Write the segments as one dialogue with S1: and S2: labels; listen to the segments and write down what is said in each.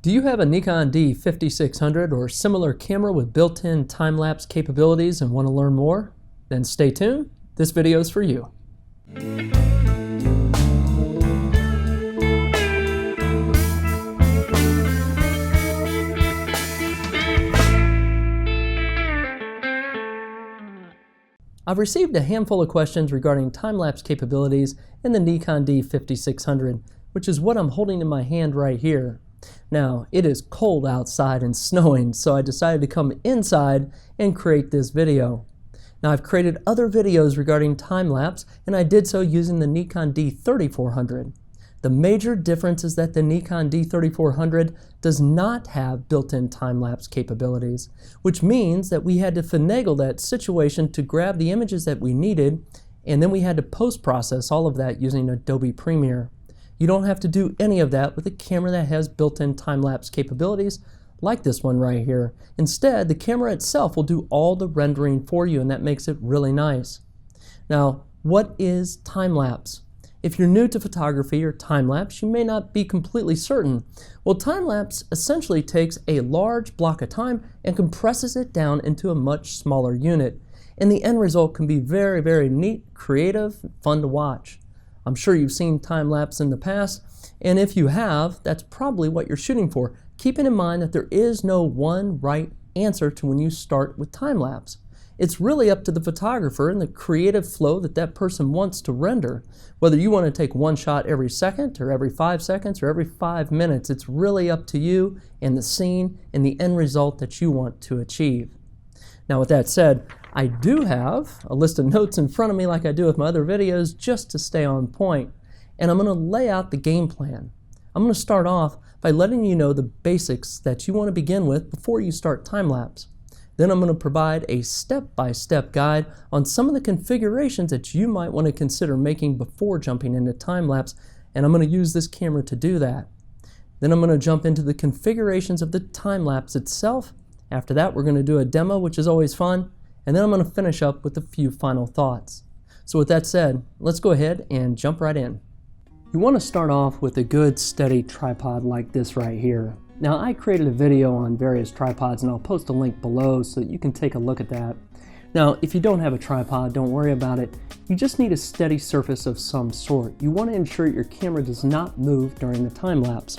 S1: Do you have a Nikon D5600 or similar camera with built-in time-lapse capabilities and want to learn more? Then stay tuned. This video is for you. I've received a handful of questions regarding time-lapse capabilities in the Nikon D5600, which is what I'm holding in my hand right here. Now, it is cold outside and snowing, so I decided to come inside and create this video. Now, I've created other videos regarding time-lapse, and I did so using the Nikon D3400. The major difference is that the Nikon D3400 does not have built-in time-lapse capabilities, which means that we had to finagle that situation to grab the images that we needed, and then we had to post-process all of that using Adobe Premiere. You don't have to do any of that with a camera that has built-in time-lapse capabilities like this one right here. Instead, the camera itself will do all the rendering for you, and that makes it really nice. Now, what is time-lapse? If you're new to photography or time-lapse, you may not be completely certain. Well, time-lapse essentially takes a large block of time and compresses it down into a much smaller unit. And the end result can be very, very neat, creative, fun to watch. I'm sure you've seen time-lapse in the past, and if you have, that's probably what you're shooting for, keeping in mind that there is no one right answer to when you start with time-lapse. It's really up to the photographer and the creative flow that that person wants to render. Whether you want to take one shot every second or every 5 seconds or every 5 minutes, it's really up to you and the scene and the end result that you want to achieve. Now, with that said, I do have a list of notes in front of me like I do with my other videos just to stay on point. And I'm going to lay out the game plan. I'm going to start off by letting you know the basics that you want to begin with before you start time-lapse. Then I'm going to provide a step-by-step guide on some of the configurations that you might want to consider making before jumping into time-lapse, and I'm going to use this camera to do that. Then I'm going to jump into the configurations of the time-lapse itself. After that, we're going to do a demo, which is always fun, and then I'm going to finish up with a few final thoughts. So with that said, let's go ahead and jump right in. You want to start off with a good steady tripod like this right here. Now, I created a video on various tripods, and I'll post a link below so that you can take a look at that. Now, if you don't have a tripod, don't worry about it. You just need a steady surface of some sort. You want to ensure your camera does not move during the time lapse.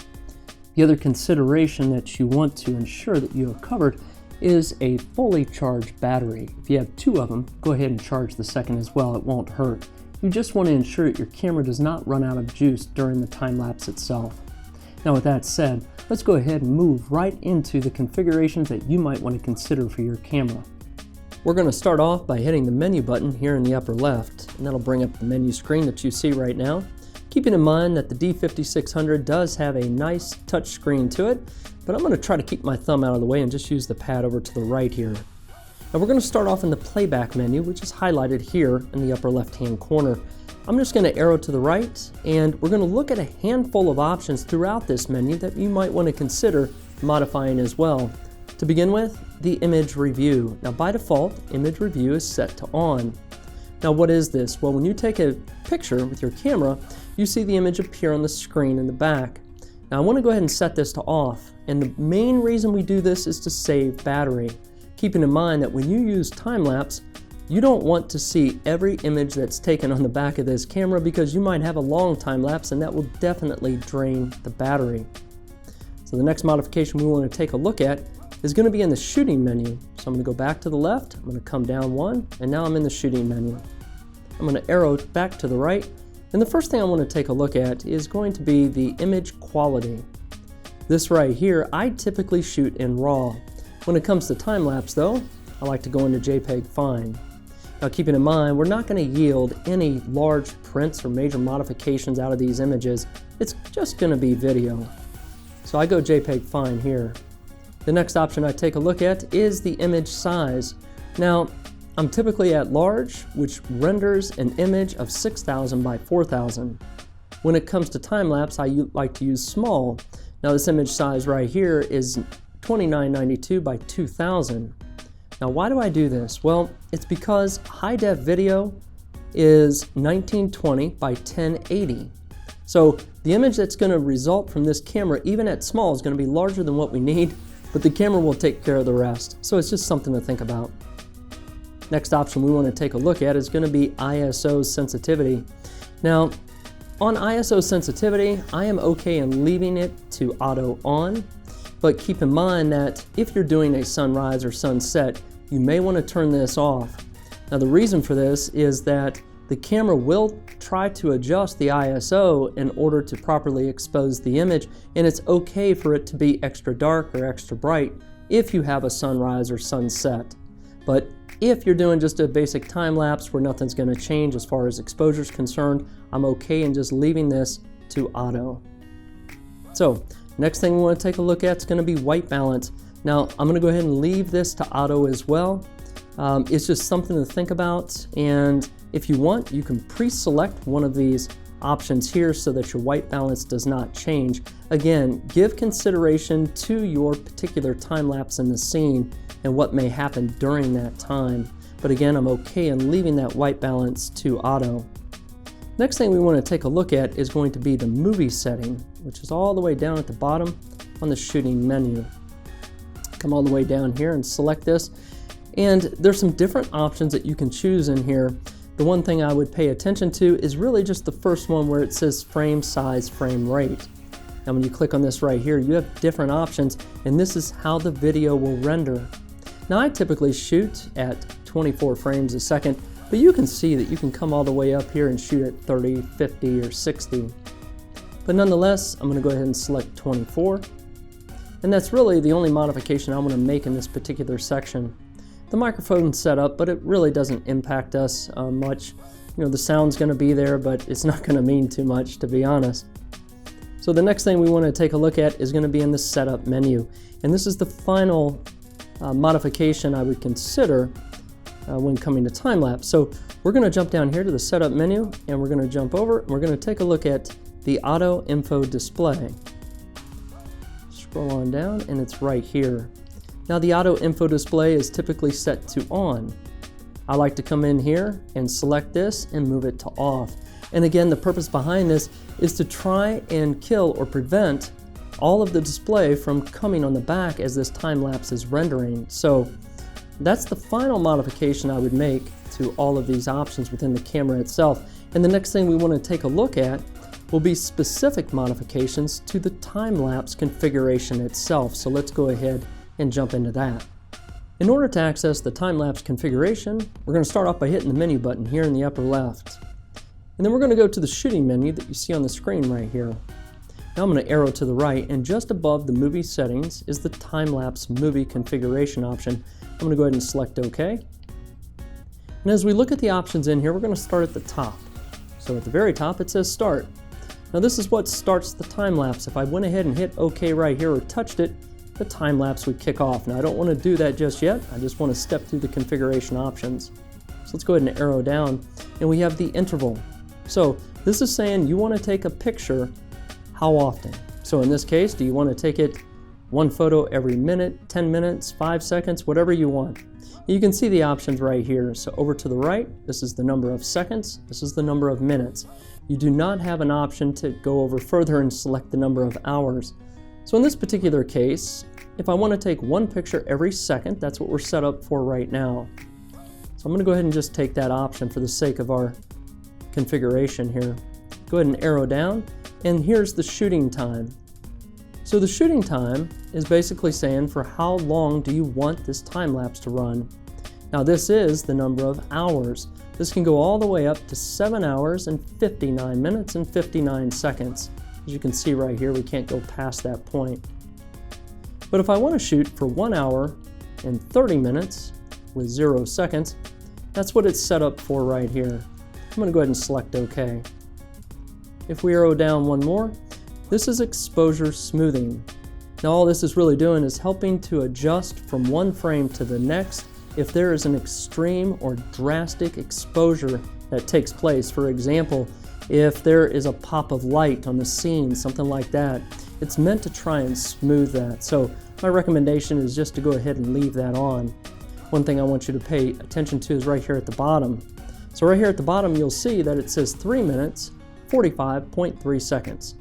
S1: The other consideration that you want to ensure that you have covered is a fully charged battery. If you have 2 of them, go ahead and charge the second as well. It won't hurt. You just want to ensure that your camera does not run out of juice during the time lapse itself. Now, with that said, let's go ahead and move right into the configurations that you might want to consider for your camera. We're going to start off by hitting the menu button here in the upper left, and that'll bring up the menu screen that you see right now. Keeping in mind that the D5600 does have a nice touch screen to it, but I'm going to try to keep my thumb out of the way and just use the pad over to the right here. Now, we're going to start off in the playback menu, which is highlighted here in the upper left-hand corner. I'm just going to arrow to the right, and we're going to look at a handful of options throughout this menu that you might want to consider modifying as well. To begin with, the image review. Now, by default, image review is set to on. Now, what is this? Well, when you take a picture with your camera, you see the image appear on the screen in the back. Now, I want to go ahead and set this to off, and the main reason we do this is to save battery. Keeping in mind that when you use time-lapse, you don't want to see every image that's taken on the back of this camera because you might have a long time-lapse, and that will definitely drain the battery. So the next modification we want to take a look at is going to be in the shooting menu. So I'm going to go back to the left, I'm going to come down 1, and now I'm in the shooting menu. I'm going to arrow back to the right, and the first thing I want to take a look at is going to be the image quality. This right here, I typically shoot in RAW. When it comes to time-lapse though, I like to go into JPEG Fine. Now, keeping in mind, we're not going to yield any large prints or major modifications out of these images. It's just going to be video. So I go JPEG Fine here. The next option I take a look at is the image size. Now, I'm typically at large, which renders an image of 6,000 by 4,000. When it comes to time-lapse, I like to use small. Now, this image size right here is 2992 by 2000. Now, why do I do this? Well, it's because high-def video is 1920 by 1080. So the image that's going to result from this camera, even at small, is going to be larger than what we need, but the camera will take care of the rest. So it's just something to think about. Next option we want to take a look at is going to be ISO sensitivity. Now, on ISO sensitivity, I am okay in leaving it to auto on, but keep in mind that if you're doing a sunrise or sunset, you may want to turn this off. Now the reason for this is that the camera will try to adjust the ISO in order to properly expose the image, and it's okay for it to be extra dark or extra bright if you have a sunrise or sunset. But if you're doing just a basic time lapse where nothing's going to change as far as exposure is concerned, I'm okay in just leaving this to auto. So next thing we want to take a look at is going to be white balance. Now I'm going to go ahead and leave this to auto as well. It's just something to think about, and if you want, you can pre-select one of these options here so that your white balance does not change. Again, give consideration to your particular time lapse in the scene and what may happen during that time. But again, I'm okay in leaving that white balance to auto. Next thing we want to take a look at is going to be the movie setting, which is all the way down at the bottom on the shooting menu. Come all the way down here and select this. And there's some different options that you can choose in here. The one thing I would pay attention to is really just the first one where it says frame size, frame rate. Now when you click on this right here, you have different options, and this is how the video will render. Now I typically shoot at 24 frames a second, but you can see that you can come all the way up here and shoot at 30, 50, or 60. But nonetheless, I'm going to go ahead and select 24. And that's really the only modification I want to make in this particular section. The microphone's set up, but it really doesn't impact us much. You know, the sound's going to be there, but it's not going to mean too much, to be honest. So the next thing we want to take a look at is going to be in the setup menu. And this is the final modification I would consider when coming to time lapse. So we're going to jump down here to the setup menu, and we're going to jump over and we're going to take a look at the auto info display. Scroll on down and it's right here. Now the auto info display is typically set to on. I like to come in here and select this and move it to off. And again, the purpose behind this is to try and kill or prevent all of the display from coming on the back as this time lapse is rendering. So that's the final modification I would make to all of these options within the camera itself. And the next thing we want to take a look at will be specific modifications to the time lapse configuration itself. So let's go ahead and jump into that. In order to access the time-lapse configuration, we're going to start off by hitting the menu button here in the upper left. And then we're going to go to the shooting menu that you see on the screen right here. Now I'm going to arrow to the right, and just above the movie settings is the time-lapse movie configuration option. I'm going to go ahead and select OK. And as we look at the options in here, we're going to start at the top. So at the very top it says Start. Now this is what starts the time-lapse. If I went ahead and hit OK right here or touched it, the time lapse would kick off. Now I don't want to do that just yet. I just want to step through the configuration options. So let's go ahead and arrow down, and we have the interval. So this is saying you want to take a picture how often. So in this case, do you want to take it one photo every minute, 10 minutes, 5 seconds, whatever you want. You can see the options right here. So over to the right, this is the number of seconds, this is the number of minutes. You do not have an option to go over further and select the number of hours. So in this particular case, if I want to take one picture every second, that's what we're set up for right now. So I'm going to go ahead and just take that option for the sake of our configuration here. Go ahead and arrow down, and here's the shooting time. So the shooting time is basically saying for how long do you want this time lapse to run. Now this is the number of hours. This can go all the way up to 7 hours and 59 minutes and 59 seconds. As you can see right here, we can't go past that point. But if I want to shoot for 1 hour and 30 minutes with 0 seconds, that's what it's set up for right here. I'm going to go ahead and select OK. If we arrow down one more, this is exposure smoothing. Now all this is really doing is helping to adjust from one frame to the next if there is an extreme or drastic exposure that takes place. For example, if there is a pop of light on the scene, something like that, it's meant to try and smooth that. So my recommendation is just to go ahead and leave that on. One thing I want you to pay attention to is right here at the bottom. So right here at the bottom, you'll see that it says 3 minutes, 45.3 seconds.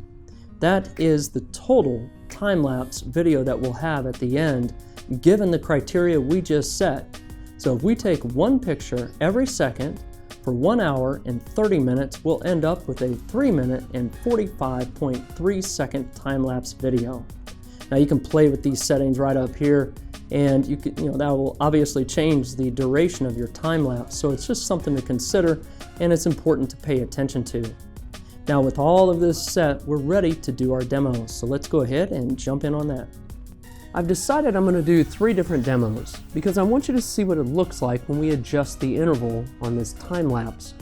S1: That is the total time-lapse video that we'll have at the end, given the criteria we just set. So if we take one picture every second for 1 hour and 30 minutes, we'll end up with a 3-minute and 45.3 second time-lapse video. Now you can play with these settings right up here, and that will obviously change the duration of your time lapse. So it's just something to consider, and it's important to pay attention to. Now with all of this set, we're ready to do our demo. So let's go ahead and jump in on that. I've decided I'm going to do 3 different demos because I want you to see what it looks like when we adjust the interval on this time lapse.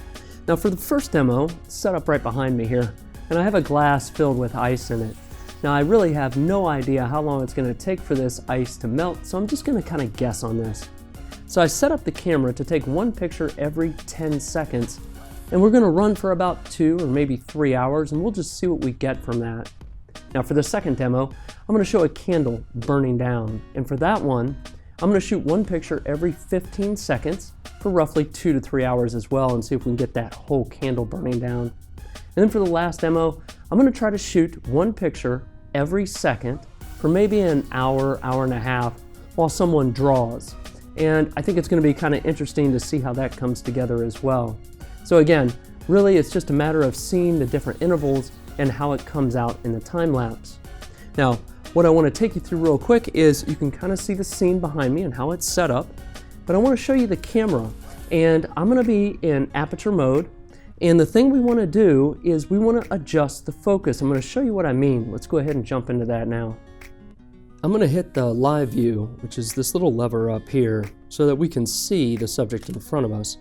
S1: Now for the first demo, it's set up right behind me here, and I have a glass filled with ice in it. Now I really have no idea how long it's going to take for this ice to melt, so I'm just going to kind of guess on this. So I set up the camera to take one picture every 10 seconds, and we're going to run for about 2 or maybe 3 hours, and we'll just see what we get from that. Now for the second demo, I'm going to show a candle burning down, and for that one, I'm going to shoot one picture every 15 seconds for roughly 2 to 3 hours as well, and see if we can get that whole candle burning down. And then for the last demo, I'm going to try to shoot one picture every second for maybe an hour, hour and a half while someone draws. And I think it's going to be kind of interesting to see how that comes together as well. So again, really it's just a matter of seeing the different intervals and how it comes out in the time lapse. Now, what I want to take you through real quick is you can kind of see the scene behind me and how it's set up, but I want to show you the camera, and I'm going to be in aperture mode. And the thing we want to do is we want to adjust the focus. I'm going to show you what I mean. Let's go ahead and jump into that now. I'm going to hit the live view, which is this little lever up here, so that we can see the subject in front of us.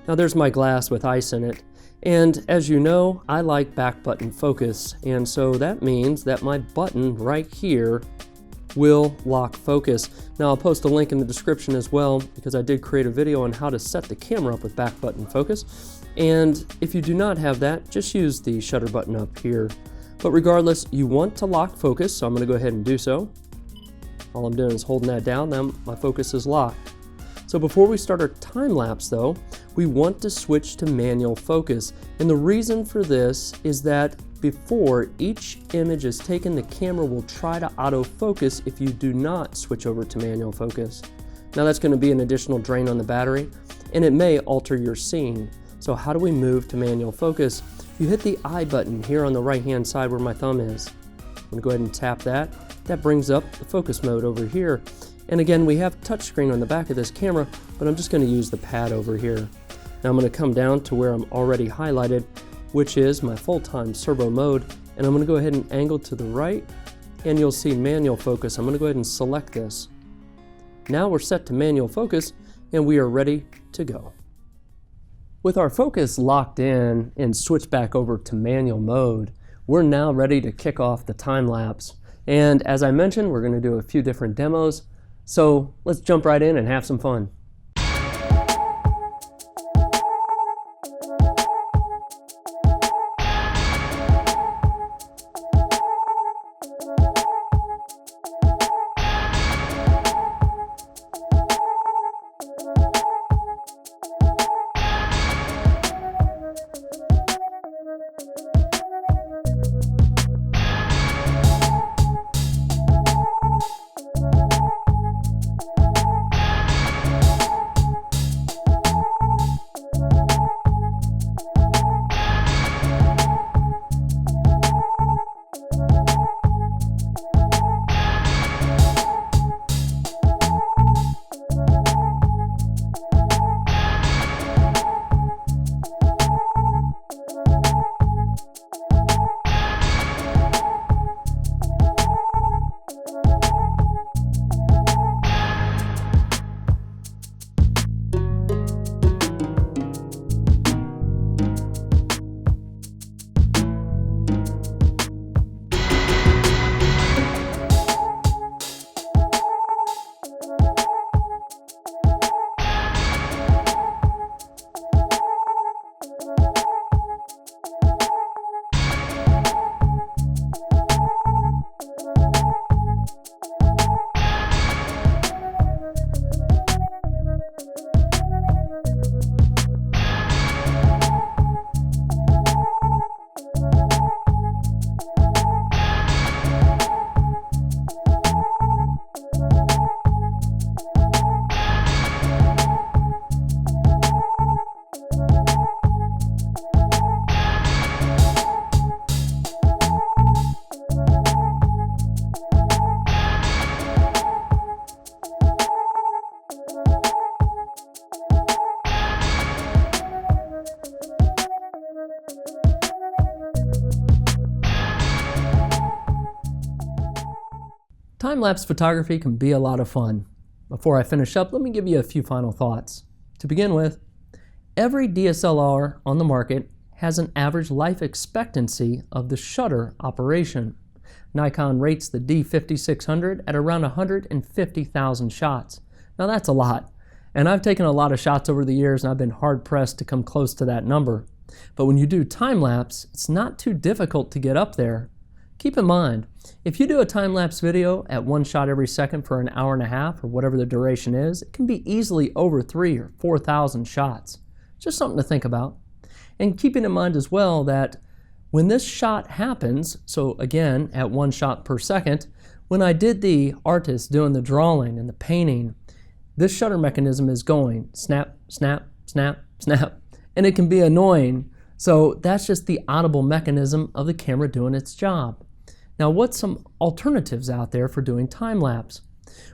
S1: Now there's my glass with ice in it. And as you know, I like back button focus. And so that means that my button right here will lock focus. Now I'll post a link in the description as well, because I did create a video on how to set the camera up with back button focus. And if you do not have that, just use the shutter button up here. But regardless, you want to lock focus, so I'm going to go ahead and do so. All I'm doing is holding that down, then my focus is locked. So before we start our time lapse though, we want to switch to manual focus. And the reason for this is that before each image is taken, the camera will try to autofocus if you do not switch over to manual focus. Now that's going to be an additional drain on the battery, and it may alter your scene. So how do we move to manual focus? You hit the I button here on the right hand side where my thumb is. I'm going to go ahead and tap that. That brings up the focus mode over here. And again, we have touchscreen on the back of this camera, but I'm just going to use the pad over here. Now I'm going to come down to where I'm already highlighted, which is my full-time servo mode, and I'm going to go ahead and angle to the right, and you'll see manual focus. I'm going to go ahead and select this. Now we're set to manual focus, and we are ready to go. With our focus locked in and switched back over to manual mode, we're now ready to kick off the time lapse. And as I mentioned, we're going to do a few different demos. So let's jump right in and have some fun. Time-lapse photography can be a lot of fun. Before I finish up, let me give you a few final thoughts. To begin with, every DSLR on the market has an average life expectancy of the shutter operation. Nikon rates the D5600 at around 150,000 shots. Now that's a lot, and I've taken a lot of shots over the years and I've been hard-pressed to come close to that number. But when you do time-lapse, it's not too difficult to get up there. Keep in mind, if you do a time-lapse video at 1 shot every second for an hour and a half or whatever the duration is, it can be easily over 3,000 or 4,000 shots. Just something to think about. And keeping in mind as well that when this shot happens, so again at 1 shot per second, when I did the artist doing the drawing and the painting, this shutter mechanism is going snap, snap, snap, snap, and it can be annoying. So that's just the audible mechanism of the camera doing its job. Now, what's some alternatives out there for doing time-lapse?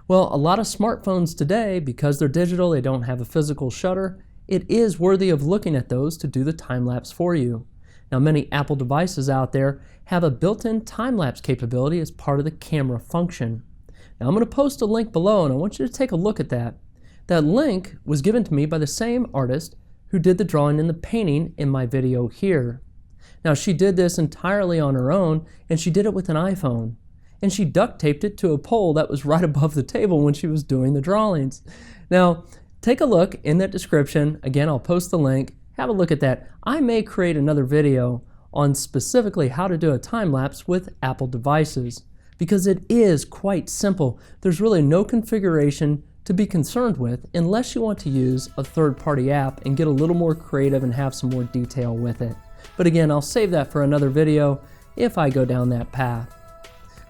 S1: Well, a lot of smartphones today, because they're digital, they don't have a physical shutter, it is worthy of looking at those to do the time-lapse for you. Now, many Apple devices out there have a built-in time-lapse capability as part of the camera function. Now, I'm going to post a link below, and I want you to take a look at that. That link was given to me by the same artist who did the drawing and the painting in my video here. Now, she did this entirely on her own, and she did it with an iPhone. And she duct taped it to a pole that was right above the table when she was doing the drawings. Now, take a look in that description. Again, I'll post the link. Have a look at that. I may create another video on specifically how to do a time-lapse with Apple devices, because it is quite simple. There's really no configuration to be concerned with unless you want to use a third-party app and get a little more creative and have some more detail with it. But again, I'll save that for another video if I go down that path.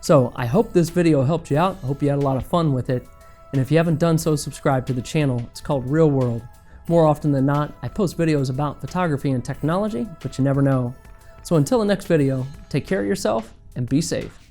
S1: So I hope this video helped you out. I hope you had a lot of fun with it. And if you haven't done so, subscribe to the channel. It's called Real World. More often than not, I post videos about photography and technology, but you never know. So until the next video, take care of yourself and be safe.